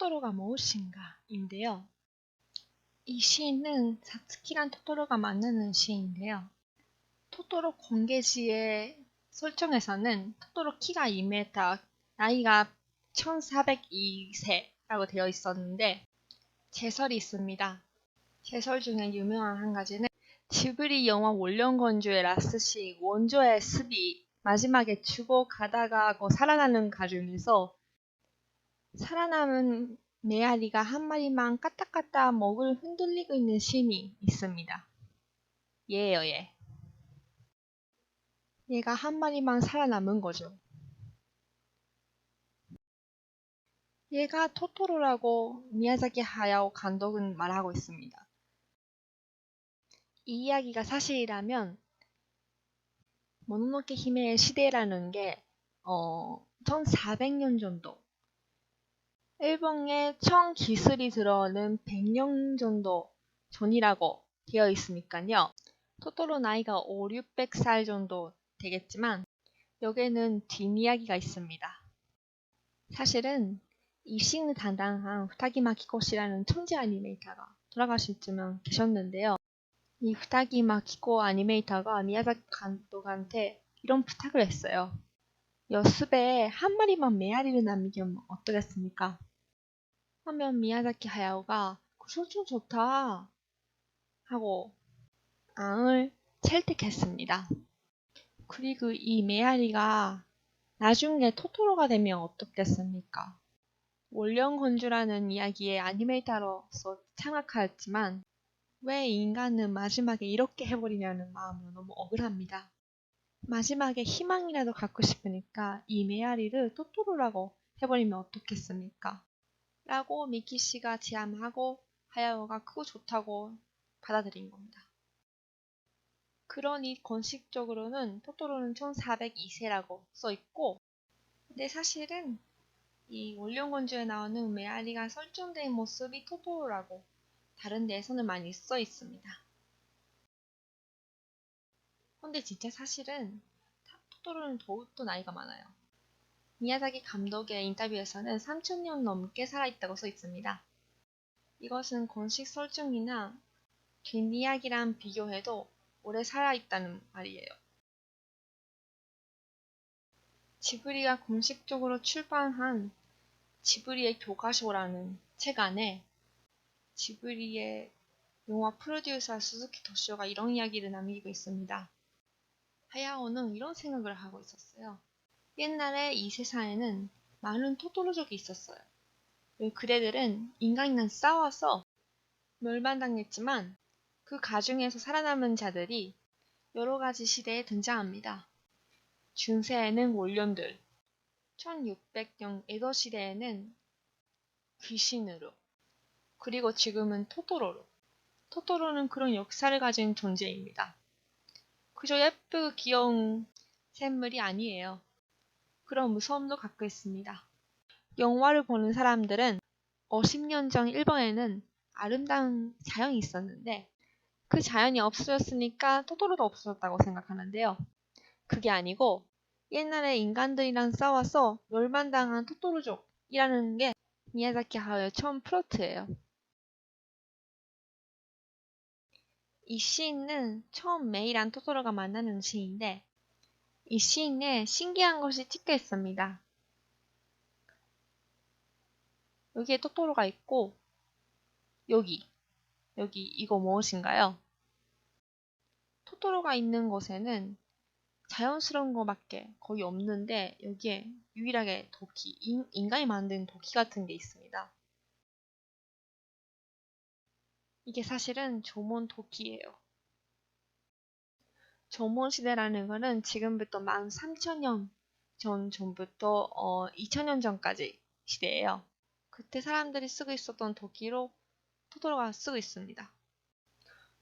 토토로가 무엇인가인데요. 이 시는 사츠키랑 토토로가 만나는 시인데요. 토토로 공개지의 설정에서는 토토로 키가 2m, 나이가 1402세라고 되어 있었는데 제설이 있습니다. 제설 중에 유명한 한 가지는 지브리 영화 원령건조의 라스시 원조의 습이 마지막에 죽어가다가 살아나는 가중에서 살아남은 메아리가 한 마리만 까딱까딱 먹을 흔들리고 있는 씬이 있습니다. 얘예요, 얘. 얘가 한 마리만 살아남은 거죠. 얘가 토토로라고 미야자키 하야오 감독은 말하고 있습니다. 이 이야기가 사실이라면 모노노케 히메의 시대라는 게 1400년 정도, 일본의 청 기술이 들어오는 100년 정도 전이라고 되어 있으니까요. 토토로 나이가 5, 600살 정도 되겠지만 여기에는 뒷이야기가 있습니다. 사실은 이 씬을 담당한 후타기마 키코시라는 천재 애니메이터가 돌아가실 즈음 계셨는데요. 이 후타기마 키코 애니메이터가 미야자키 감독한테 이런 부탁을 했어요. 여습에 한 마리만 메아리를 남기면 어떠겠습니까? 하면 미야자키 하야오가 그거 좋다 하고 앙을 채택했습니다. 그리고 이 메아리가 나중에 토토로가 되면 어떻겠습니까? 원령건주라는 이야기의 애니메이터로서 창작하였지만 왜 인간은 마지막에 이렇게 해버리냐는 마음으로 너무 억울합니다. 마지막에 희망이라도 갖고 싶으니까 이 메아리를 토토로라고 해버리면 어떻겠습니까? 라고 미키씨가 제안하고 하야오가 크고 좋다고 받아들인 겁니다. 그러니 공식적으로는 토토로는 1402세라고 써있고, 근데 사실은 이 원령건주에 나오는 메아리가 설정된 모습이 토토로라고 다른 데에서는 많이 써있습니다. 근데 진짜 사실은 토토로는 더욱더 나이가 많아요. 미야자키 감독의 인터뷰에서는 3000년 넘게 살아있다고 써있습니다. 이것은 공식 설정이나 뒷이야기랑 비교해도 오래 살아있다는 말이에요. 지브리가 공식적으로 출판한 지브리의 교과서라는 책 안에 지브리의 영화 프로듀서 스즈키 토시오가 이런 이야기를 남기고 있습니다. 하야오는 이런 생각을 하고 있었어요. 옛날에 이 세상에는 많은 토토로족이 있었어요. 그대들은 인간이랑 싸워서 멸망당했지만 그 가중에서 살아남은 자들이 여러 가지 시대에 등장합니다. 중세에는 원령들, 1600년 에도 시대에는 귀신으로, 그리고 지금은 토토로로. 토토로는 그런 역사를 가진 존재입니다. 그저 예쁘고 귀여운 샘물이 아니에요. 그런 무서움도 갖고 있습니다. 영화를 보는 사람들은 50년 전 일본에는 아름다운 자연이 있었는데 그 자연이 없어졌으니까 토토로도 없어졌다고 생각하는데요. 그게 아니고 옛날에 인간들이랑 싸워서 멸망당한 토토로족이라는 게 미야자키 하야오의 처음 플로트예요. 이 시인은 처음 메이랑 토토로가 만나는 시인데 이 시인에 신기한 것이 찍혀 있습니다. 여기에 토토로가 있고 여기 이거 무엇인가요? 토토로가 있는 곳에는 자연스러운 것밖에 거의 없는데 여기에 유일하게 도끼, 인간이 만든 도끼 같은 게 있습니다. 이게 사실은 조몬 도끼예요. 조몬 시대라는 거는 지금부터 13,000년 전부터 2000년 전까지 시대예요. 그때 사람들이 쓰고 있었던 도끼로 토토로가 쓰고 있습니다.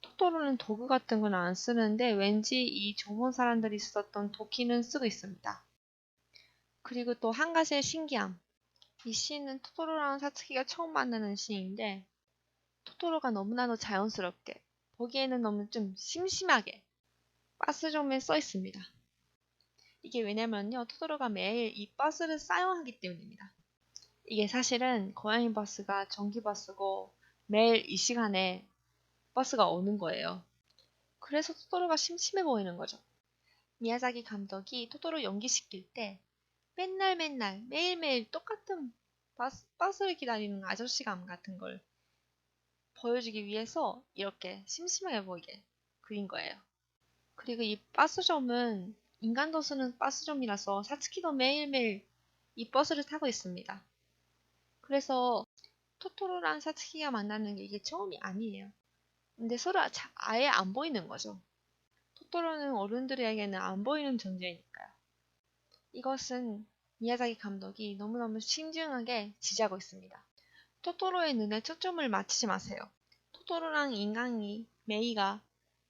토토로는 도구 같은 건 안 쓰는데 왠지 이 조몬 사람들이 썼던 도끼는 쓰고 있습니다. 그리고 또 한 가지의 신기함. 이 시는 토토로랑 사츠키가 처음 만나는 시인데 토토로가 너무나도 자연스럽게 보기에는 너무 좀 심심하게 빠스점에 써 있습니다. 이게 왜냐면요. 토토로가 매일 이 빠스를 사용하기 때문입니다. 이게 사실은 고양이 버스가 전기버스고 매일 이 시간에 버스가 오는 거예요. 그래서 토토로가 심심해 보이는 거죠. 미야자기 감독이 토토로 연기시킬 때 맨날 매일매일 똑같은 버스를 기다리는 아저씨감 같은 걸 보여주기 위해서 이렇게 심심하게 보이게 그린 거예요. 그리고 이 버스점은 인간도 쓰는 버스점이라서 사츠키도 매일매일 이 버스를 타고 있습니다. 그래서 토토로랑 사츠키가 만나는 게 이게 처음이 아니에요. 근데 서로 아예 안 보이는 거죠. 토토로는 어른들에게는 안 보이는 존재이니까요. 이것은 미야자기 감독이 너무너무 신중하게 지지하고 있습니다. 토토로의 눈에 초점을 맞추지 마세요. 토토로랑 인간이 메이가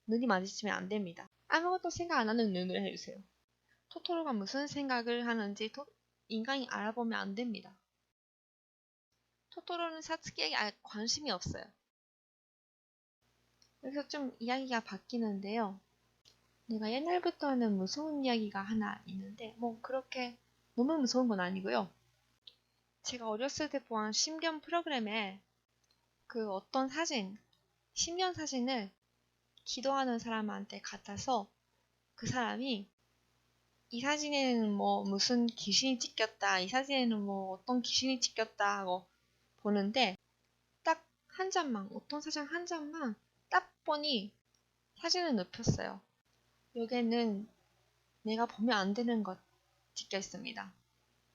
눈이 마주치면 안 됩니다. 아무것도 생각 안 하는 눈을 해주세요. 토토로가 무슨 생각을 하는지 인간이 알아보면 안 됩니다. 토토로는 사츠키에게 관심이 없어요. 여기서 좀 이야기가 바뀌는데요. 내가 옛날부터 하는 무서운 이야기가 하나 있는데 뭐 그렇게 너무 무서운 건 아니고요. 제가 어렸을 때 보한 신변 프로그램에 그 어떤 신변 사진을 기도하는 사람한테 갖다서 그 사람이 이 사진에는 뭐 무슨 귀신이 찍혔다, 이 사진에는 뭐 어떤 귀신이 찍혔다 하고 보는데 딱 한 장만, 어떤 사진 한 장만 딱 보니 사진을 눕혔어요. 여기에는 내가 보면 안 되는 것 찍혀 있습니다.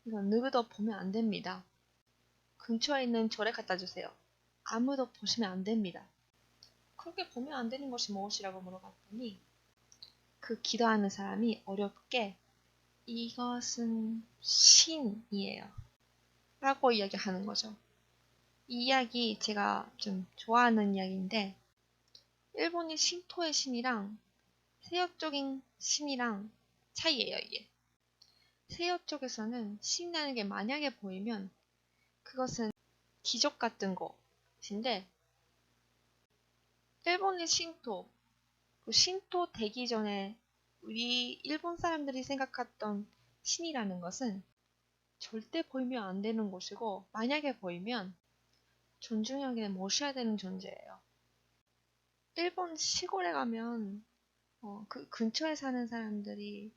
이건 누구도 보면 안 됩니다. 근처에 있는 절에 갖다 주세요. 아무도 보시면 안 됩니다. 그렇게 보면 안 되는 것이 무엇이라고 물어봤더니 그 기도하는 사람이 어렵게 이것은 신이에요. 라고 이야기하는 거죠. 이 이야기 제가 좀 좋아하는 이야기인데 일본의 신토의 신이랑 세어 쪽인 신이랑 차이예요, 이게. 세어 쪽에서는 신이라는 게 만약에 보이면 그것은 기적 같은 것인데 일본의 신토, 그 신토 되기 전에 우리 일본 사람들이 생각했던 신이라는 것은 절대 보이면 안 되는 것이고 만약에 보이면 존중하게 모셔야 되는 존재예요. 일본 시골에 가면 그 근처에 사는 사람들이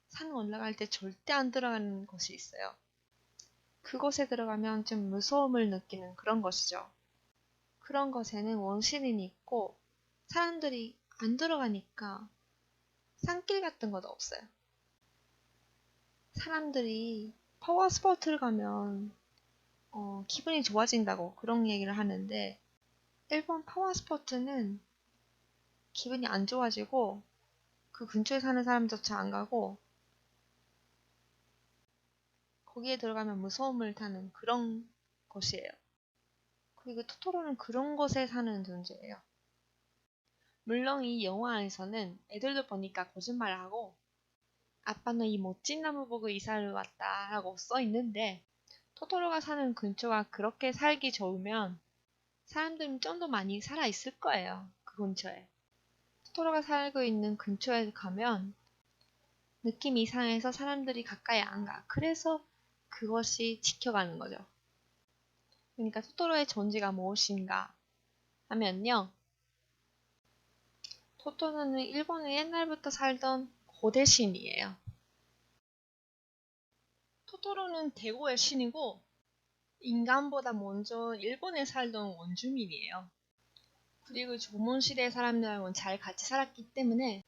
산 올라갈 때 절대 안 들어가는 곳이 있어요. 그곳에 들어가면 좀 무서움을 느끼는 그런 것이죠. 그런 것에는 원시린이 있고 사람들이 안 들어가니까 산길 같은 것도 없어요. 사람들이 파워스포트를 가면 기분이 좋아진다고 그런 얘기를 하는데 일본 파워스포트는 기분이 안 좋아지고 그 근처에 사는 사람조차 안 가고 거기에 들어가면 무서움을 타는 그런 곳이에요. 그리고 토토로는 그런 곳에 사는 존재예요. 물론 이 영화 안에서는 애들도 보니까 거짓말을 하고 아빠는 이 멋진 나무 보고 이사를 왔다 라고 써 있는데 토토로가 사는 근처가 그렇게 살기 좋으면 사람들은 좀 더 많이 살아 있을 거예요. 그 근처에. 토토로가 살고 있는 근처에 가면 느낌이 이상해서 사람들이 가까이 안 가. 그래서 그것이 지켜가는 거죠. 그러니까 토토로의 존재가 무엇인가 하면요. 토토로는 일본에 옛날부터 살던 고대 신이에요. 토토로는 대고의 신이고 인간보다 먼저 일본에 살던 원주민이에요. 그리고 조몬시대 사람들하고는 잘 같이 살았기 때문에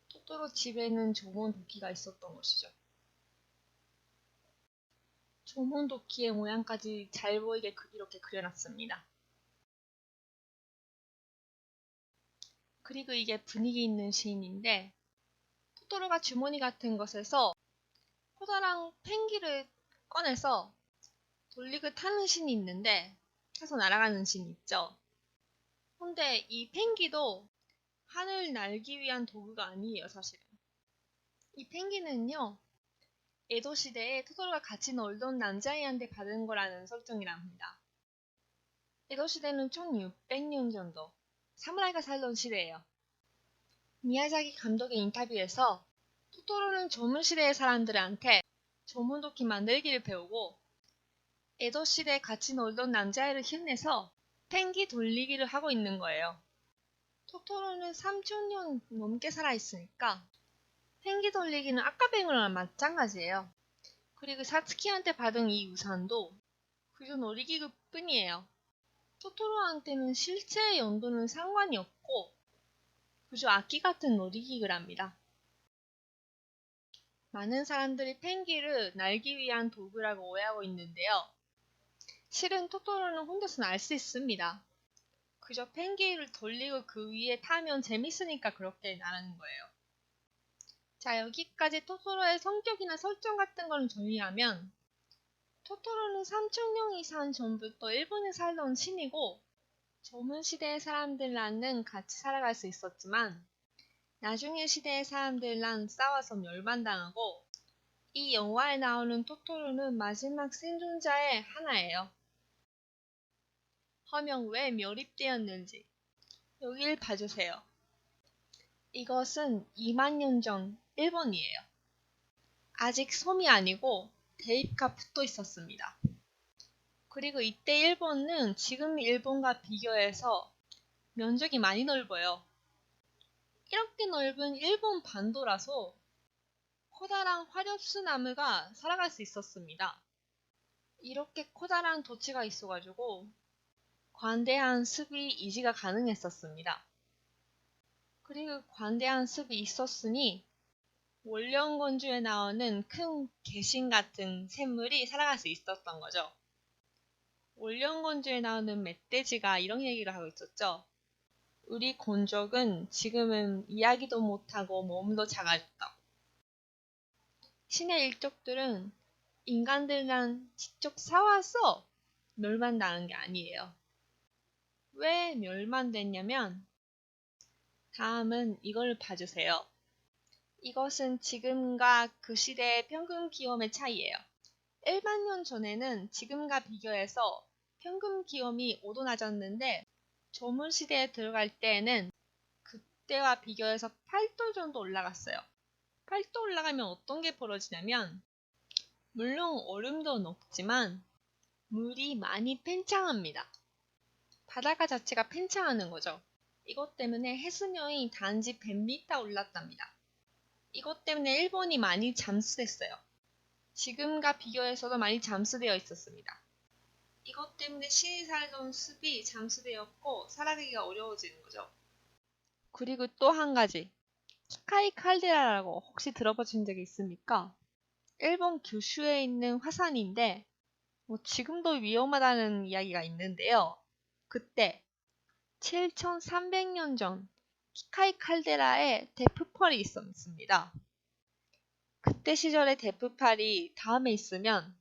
토토로 집에는 조몬도끼가 있었던 것이죠. 조몬도끼의 모양까지 잘 보이게 이렇게 그려놨습니다. 그리고 이게 분위기 있는 시인인데 토토로가 주머니 같은 것에서 포도랑 펭귄을 꺼내서 돌리고 타는 신이 있는데 타서 날아가는 신이 있죠. 근데 이 펭귄도 하늘 날기 위한 도구가 아니에요, 사실은. 이 펭귄은요, 에도 시대에 토토로가 같이 놀던 남자애한테 받은 거라는 설정이라 합니다. 에도 시대는 1600년 정도 사무라이가 살던 시대예요. 미야자기 감독의 인터뷰에서 토토로는 조문 시대의 사람들한테 조문도끼 만들기를 배우고 에도 시대에 같이 놀던 남자애를 흉내서 펭기 돌리기를 하고 있는 거예요. 토토로는 3000년 넘게 살아있으니까 펭기 돌리기는 아까뱅이랑 마찬가지예요. 그리고 사츠키한테 받은 이 우산도 그저 놀이기구 뿐이에요. 토토로한테는 실제 연도는 상관이 없고 그저 악기 같은 놀이기구랍니다. 많은 사람들이 펭기를 날기 위한 도구라고 오해하고 있는데요. 실은 토토로는 혼자서 날 수 있습니다. 그저 펭기를 돌리고 그 위에 타면 재밌으니까 그렇게 나는 거예요. 자, 여기까지 토토로의 성격이나 설정 같은 걸 정리하면 토토로는 3000년 이상 전부터 일본에 살던 신이고 젊은 시대의 사람들과는 같이 살아갈 수 있었지만 나중에 시대의 사람들랑 싸워서 멸망당하고 이 영화에 나오는 토토로는 마지막 생존자의 하나예요. 허명 왜 멸입되었는지 여길 봐주세요. 이것은 2만 년 전 일본이에요. 아직 섬이 아니고 대입가 붙어 있었습니다. 그리고 이때 일본은 지금 일본과 비교해서 면적이 많이 넓어요. 이렇게 넓은 일본 반도라서 커다란 화렵수 나무가 살아갈 수 있었습니다. 이렇게 커다란 도치가 있어가지고 관대한 숲이 유지가 가능했었습니다. 그리고 관대한 숲이 있었으니 원령건주에 나오는 큰 개신 같은 샘물이 살아갈 수 있었던 거죠. 원령건주에 나오는 멧돼지가 이런 얘기를 하고 있었죠. 우리 곤족은 지금은 이야기도 못하고 몸도 작아졌다. 신의 일족들은 인간들랑 직접 싸워서 멸망당한 게 아니에요. 왜 멸망됐냐면 다음은 이걸 봐주세요. 이것은 지금과 그 시대의 평균 기온의 차이예요. 1만 년 전에는 지금과 비교해서 평균 기온이 5도 낮았는데 조문 시대에 들어갈 때에는 그때와 비교해서 8도 정도 올라갔어요. 8도 올라가면 어떤 게 벌어지냐면 물론 얼음도 녹지만 물이 많이 팽창합니다. 바다가 자체가 팽창하는 거죠. 이것 때문에 해수면이 단지 100m 올랐답니다. 이것 때문에 일본이 많이 잠수됐어요. 지금과 비교해서도 많이 잠수되어 있었습니다. 이것 때문에 신이 살던 숲이 잠수되었고 살아가기가 어려워지는 거죠. 그리고 또 한 가지, 키카이 칼데라라고 혹시 들어보신 적이 있습니까? 일본 규슈에 있는 화산인데 지금도 위험하다는 이야기가 있는데요. 그때 7300년 전 키카이 칼데라에 데프펄이 있었습니다. 그때 시절에 데프펄이 다음에 있으면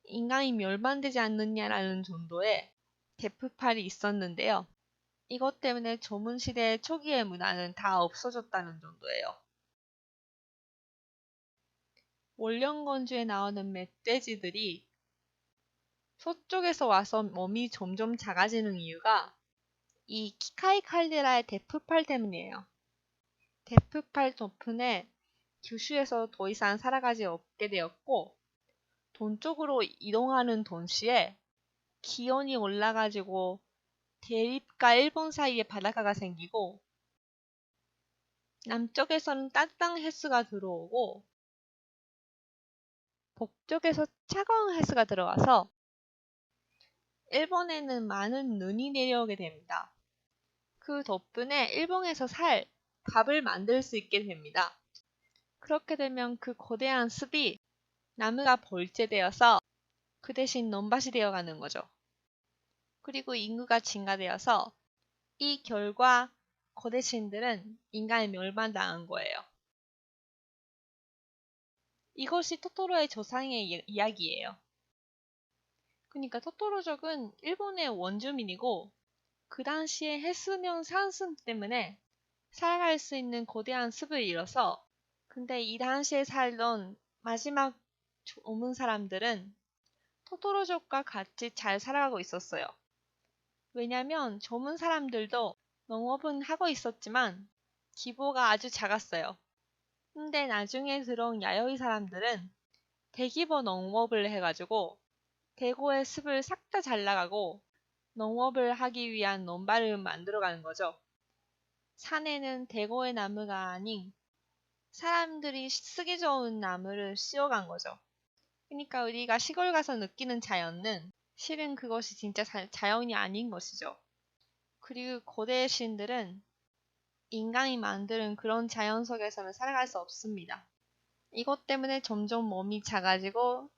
인간이 멸망되지 않느냐라는 정도의 데프펄이 있었는데요. 이것 때문에 조문시대 초기의 문화는 다 없어졌다는 정도예요. 원령건주에 나오는 멧돼지들이 서쪽에서 와서 몸이 점점 작아지는 이유가 이 키카이 칼데라의 데프펄 때문이에요. 데프펄 덕분에 규슈에서 더 이상 살아가지 없게 되었고 동쪽으로 이동하는 동시에 기온이 올라가지고 대립과 일본 사이에 바닷가가 생기고 남쪽에서는 따뜻한 헬스가 들어오고 북쪽에서 차가운 헬스가 들어와서 일본에는 많은 눈이 내려오게 됩니다. 그 덕분에 일본에서 밥을 만들 수 있게 됩니다. 그렇게 되면 그 거대한 숲이 나무가 벌재되어서 그 대신 논밭이 되어가는 거죠. 그리고 인구가 증가되어서 이 결과 거대 신들은 인간에 멸망당한 거예요. 이것이 토토로의 조상의 이야기예요. 그러니까 토토로족은 일본의 원주민이고 그 당시에 해수면 상승 때문에 살아갈 수 있는 거대한 숲을 잃어서 근데 이 당시에 살던 마지막 젊은 사람들은 토토로족과 같이 잘 살아가고 있었어요. 왜냐면 젊은 사람들도 농업은 하고 있었지만 규모가 아주 작았어요. 근데 나중에 들어온 야요이 사람들은 대규모 농업을 해가지고 대고의 습을 싹 다 잘라가고 농업을 하기 위한 논밭을 만들어가는 거죠. 산에는 대고의 나무가 아닌 사람들이 쓰기 좋은 나무를 씌워간 거죠. 그러니까 우리가 시골 가서 느끼는 자연은 실은 그것이 진짜 자연이 아닌 것이죠. 그리고 고대 신들은 인간이 만드는 그런 자연 속에서는 살아갈 수 없습니다. 이것 때문에 점점 몸이 작아지고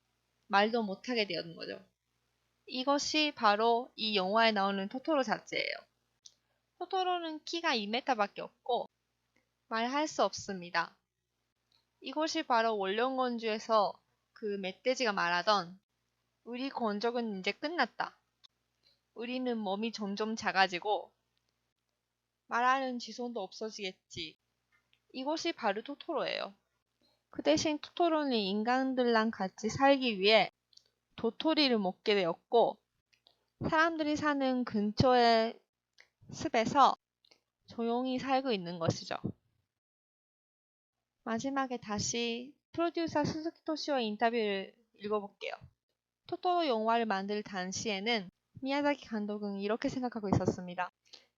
말도 못하게 되는 거죠. 이것이 바로 이 영화에 나오는 토토로 자체예요. 토토로는 키가 2m밖에 없고 말할 수 없습니다. 이것이 바로 원령건주에서 그 멧돼지가 말하던 우리 건족은 이제 끝났다. 우리는 몸이 점점 작아지고 말하는 지손도 없어지겠지. 이것이 바로 토토로예요. 그 대신 토토로는 인간들랑 같이 살기 위해 도토리를 먹게 되었고 사람들이 사는 근처의 숲에서 조용히 살고 있는 것이죠. 마지막에 다시 프로듀서 스즈키 토시오의 인터뷰를 읽어볼게요. 토토로 영화를 만들 당시에는 미야자키 감독은 이렇게 생각하고 있었습니다.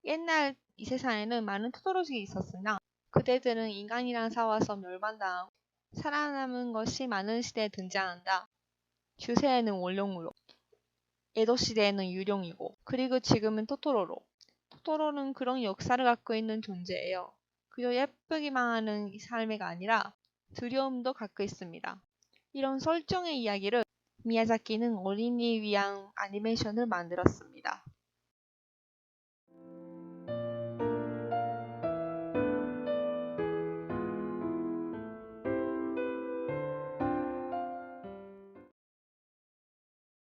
옛날 이 세상에는 많은 토토로족이 있었으나 그대들은 인간이랑 싸워서 멸망당하고 살아남은 것이 많은 시대에 등장한다. 주세에는 원룡으로, 에도 시대에는 유령이고, 그리고 지금은 토토로로. 토토로는 그런 역사를 갖고 있는 존재예요. 그저 예쁘기만 하는 삶이가 아니라 두려움도 갖고 있습니다. 이런 설정의 이야기를 미야자키는 어린이 위한 애니메이션을 만들었습니다.